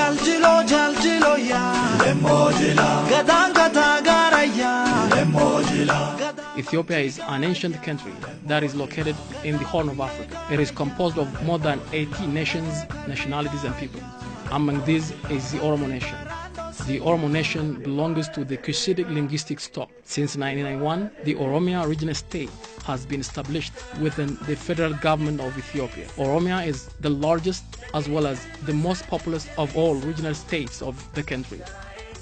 jaljilo ya gadangata ya. Ethiopia is an ancient country that is located in the Horn of Africa. It is composed of more than 80 nations, nationalities and people. Among these is the Oromo nation. The Oromo nation belongs to the Cushitic linguistic stock. Since 1991, the Oromia regional state has been established within the federal government of Ethiopia. Oromia is the largest as well as the most populous of all regional states of the country.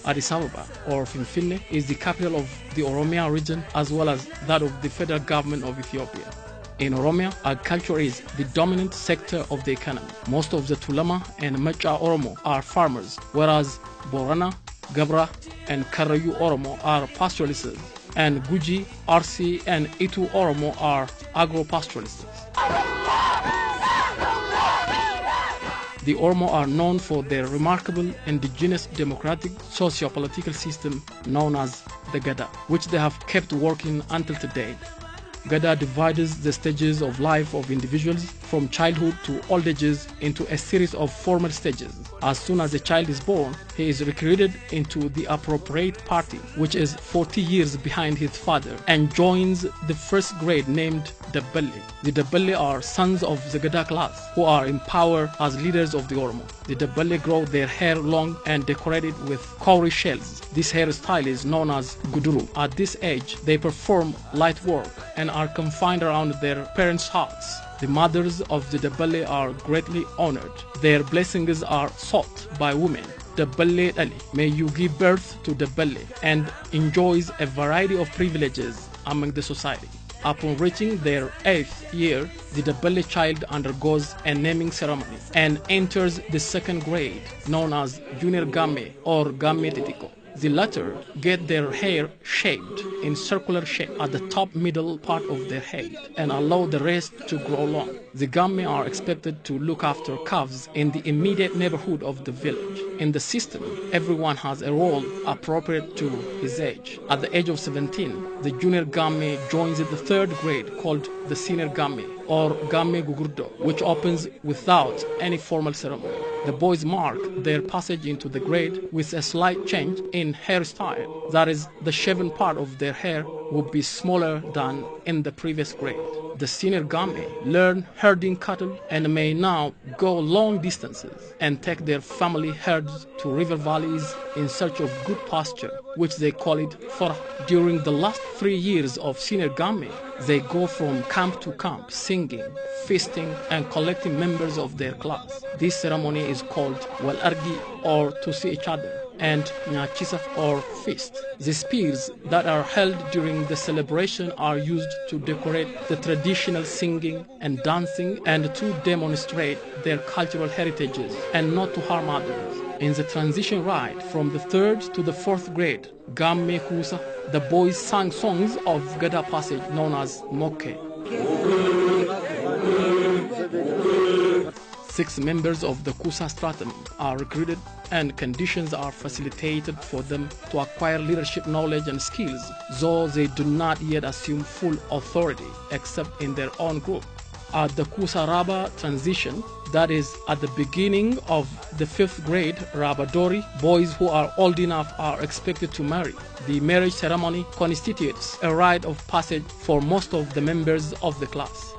Addis Ababa, or Finfinne, is the capital of the Oromia region as well as that of the federal government of Ethiopia. In Oromia, agriculture is the dominant sector of the economy. Most of the Tulama and Mecha Oromo are farmers, whereas Borana, Gabra, and Karayu Oromo are pastoralists, and Guji, Arsi, and Itu Oromo are agro-pastoralists. The Oromo are known for their remarkable indigenous democratic socio-political system known as the Gada, which they have kept working until today. Gada divides the stages of life of individuals from childhood to old ages into a series of formal stages. As soon as a child is born, he is recruited into the appropriate party, which is 40 years behind his father, and joins the first grade named Dabbali. The Dabbali are sons of the Gada class, who are in power as leaders of the Oromo. The Dabbali grow their hair long and decorated with cowrie shells. This hairstyle is known as Guduru. At this age, they perform light work and are confined around their parents' hearts. The mothers of the Dabbali are greatly honored. Their blessings are sought by women. Dabbali Ali, may you give birth to Dabbali, and enjoys a variety of privileges among the society. Upon reaching their 8th year, the Dabbali child undergoes a naming ceremony and enters the 2nd grade, known as Junior Game or Game Titiko. The latter get their hair shaved in circular shape at the top middle part of their head and allow the rest to grow long. The Gamme are expected to look after calves in the immediate neighborhood of the village. In the system, everyone has a role appropriate to his age. At the age of 17, the junior Gamme joins the 3rd grade called the senior Gamme or Gamme Gugurdo, which opens without any formal ceremony. The boys mark their passage into the grade with a slight change in hairstyle. That is, the shaven part of their hair would be smaller than in the previous grade. The senior Gamme learn herding cattle and may now go long distances and take their family herds to river valleys in search of good pasture, which they call it Forah. During the last 3 years of senior Gamme, they go from camp to camp, singing, feasting, and collecting members of their class. This ceremony is called Walargi, or to see each other, and Nyachisaf, or feast. The spears that are held during the celebration are used to decorate the traditional singing and dancing and to demonstrate their cultural heritages and not to harm others. In the transition rite from the 3rd to the 4th grade, Gamme Kusa, the boys sang songs of Gada passage known as Moke. 6 members of the Kusa stratum are recruited and conditions are facilitated for them to acquire leadership knowledge and skills, though they do not yet assume full authority except in their own group. At the Kusa Raba transition, that is at the beginning of the 5th grade, Rabadori, boys who are old enough are expected to marry. The marriage ceremony constitutes a rite of passage for most of the members of the class.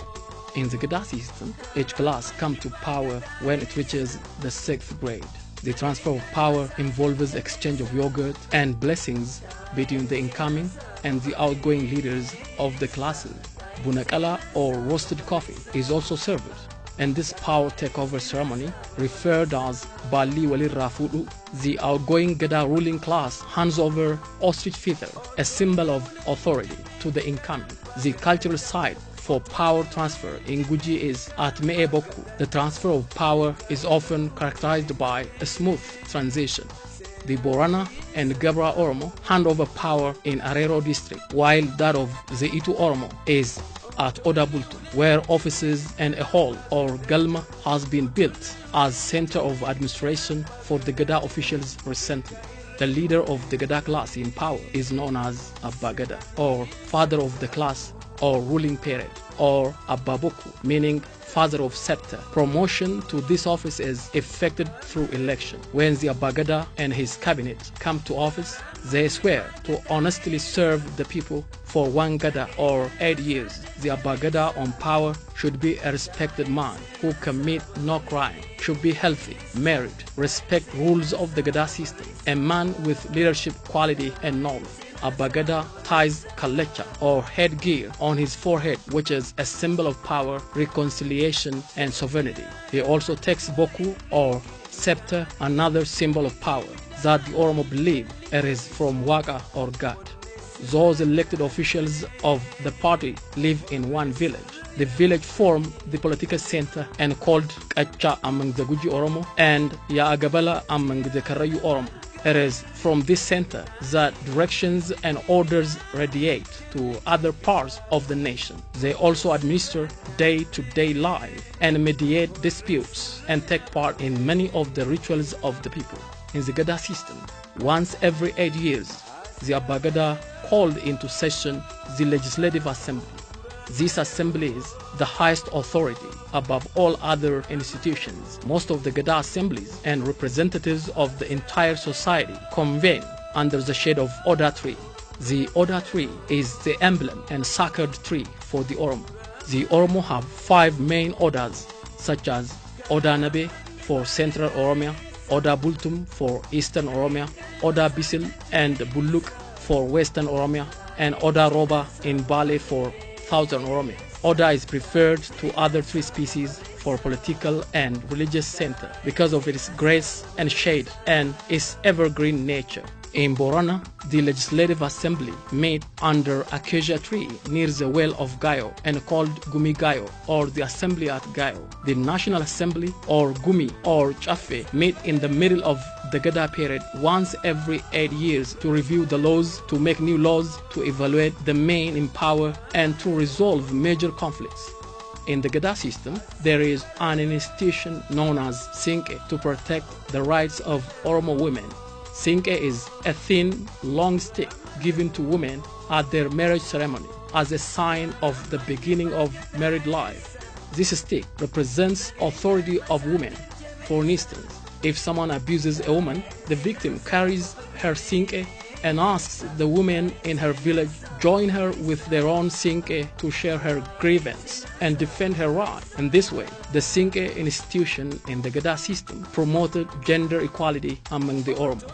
In the Gada system, each class comes to power when it reaches the 6th grade. The transfer of power involves exchange of yogurt and blessings between the incoming and the outgoing leaders of the classes. Bunakala, or roasted coffee, is also served. In this power takeover ceremony, referred as Bali Wali Rafudu, the outgoing Gada ruling class hands over ostrich feather, a symbol of authority, to the incoming. The cultural side for power transfer in Guji is at Meeboku. The transfer of power is often characterized by a smooth transition. The Borana and Gabra Oromo hand over power in Arero district, while that of the Itu Oromo is at Odabultu, where offices and a hall or Galma has been built as center of administration for the Gada officials recently. The leader of the Gada class in power is known as Abba Gada, or father of the class, or ruling period, or Ababoku, meaning father of scepter. Promotion to this office is effected through election. When the Abagada and his cabinet come to office, they swear to honestly serve the people for 1 Gada or 8 years. The Abagada on power should be a respected man who commit no crime, should be healthy, married, respect rules of the Gada system, a man with leadership quality and knowledge. Abagada ties kalecha or headgear on his forehead, which is a symbol of power, reconciliation, and sovereignty. He also takes boku or scepter, another symbol of power that the Oromo believe it is from Waka or God. Those elected officials of the party live in one village. The village form the political center and called Kacha among the Guji Oromo and Yaagabala among the Karayu Oromo. It is from this center that directions and orders radiate to other parts of the nation. They also administer day-to-day life and mediate disputes and take part in many of the rituals of the people. In the Gada system, once every 8 years, the Abagada called into session the Legislative Assembly. This assembly is the highest authority above all other institutions. Most of the Gada assemblies and representatives of the entire society convene under the shade of Oda tree. The Oda tree is the emblem and sacred tree for the Oromo. The Oromo have 5 main Odas, such as Oda Nabe for Central Oromia, Oda Bultum for Eastern Oromia, Oda Bisil and Buluk for Western Oromia, and Oda Roba in Bale for Southern Oromia. Oda is preferred to other 3 species for political and religious center because of its grace and shade and its evergreen nature. In Borana, the Legislative Assembly met under acacia tree near the well of Gayo and called Gumi Gayo, or the Assembly at Gayo. The National Assembly, or Gumi or Chafe, met in the middle of the Gada period once every 8 years to review the laws, to make new laws, to evaluate the men in power, and to resolve major conflicts. In the Gada system, there is an institution known as Sinke to protect the rights of Oromo women. Sinke is a thin, long stick given to women at their marriage ceremony as a sign of the beginning of married life. This stick represents authority of women. For instance, if someone abuses a woman, the victim carries her sinke and asks the women in her village join her with their own sinke to share her grievance and defend her right. In this way, the sinke institution in the Gada system promoted gender equality among the Oromo.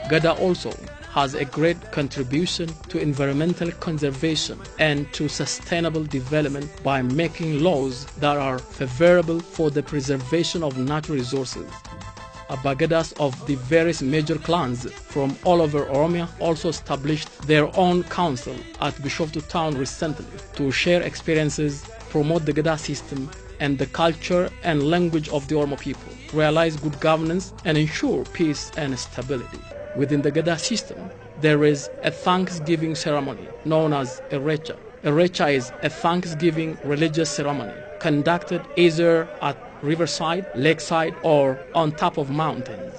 Gada also has a great contribution to environmental conservation and to sustainable development by making laws that are favorable for the preservation of natural resources. Abagadas of the various major clans from all over Oromia also established their own council at Bishoftu town recently to share experiences, promote the Gada system and the culture and language of the Oromo people, realize good governance and ensure peace and stability. Within the Gada system, there is a Thanksgiving ceremony known as Erecha. Erecha is a Thanksgiving religious ceremony conducted either at riverside, lakeside, or on top of mountains.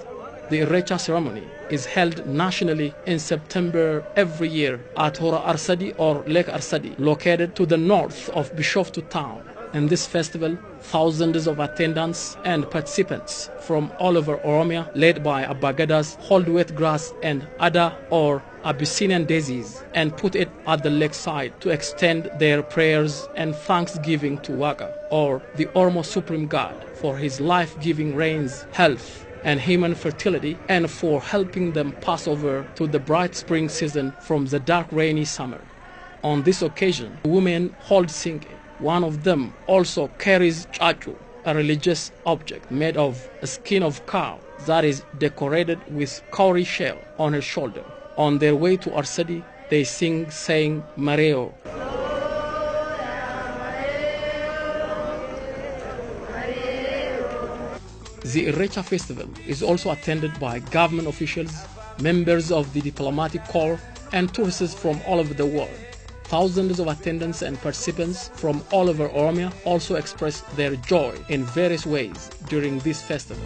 The Erecha ceremony is held nationally in September every year at Hora Arsadi or Lake Arsadi, located to the north of Bishoftu town. In this festival, thousands of attendants and participants from all over Oromia, led by Abagadas, hold wet grass and Ada or Abyssinian daisies and put it at the lakeside to extend their prayers and thanksgiving to Waka, or the Oromo Supreme God, for his life-giving rains, health, and human fertility, and for helping them pass over to the bright spring season from the dark rainy summer. On this occasion, women hold sinke. One of them also carries chachu, a religious object made of a skin of cow that is decorated with cowrie shell on her shoulder. On their way to Arsadi, they sing saying Mareo. The Erecha festival is also attended by government officials, members of the diplomatic corps, and tourists from all over the world. Thousands of attendants and participants from all over Oromia also express their joy in various ways during this festival.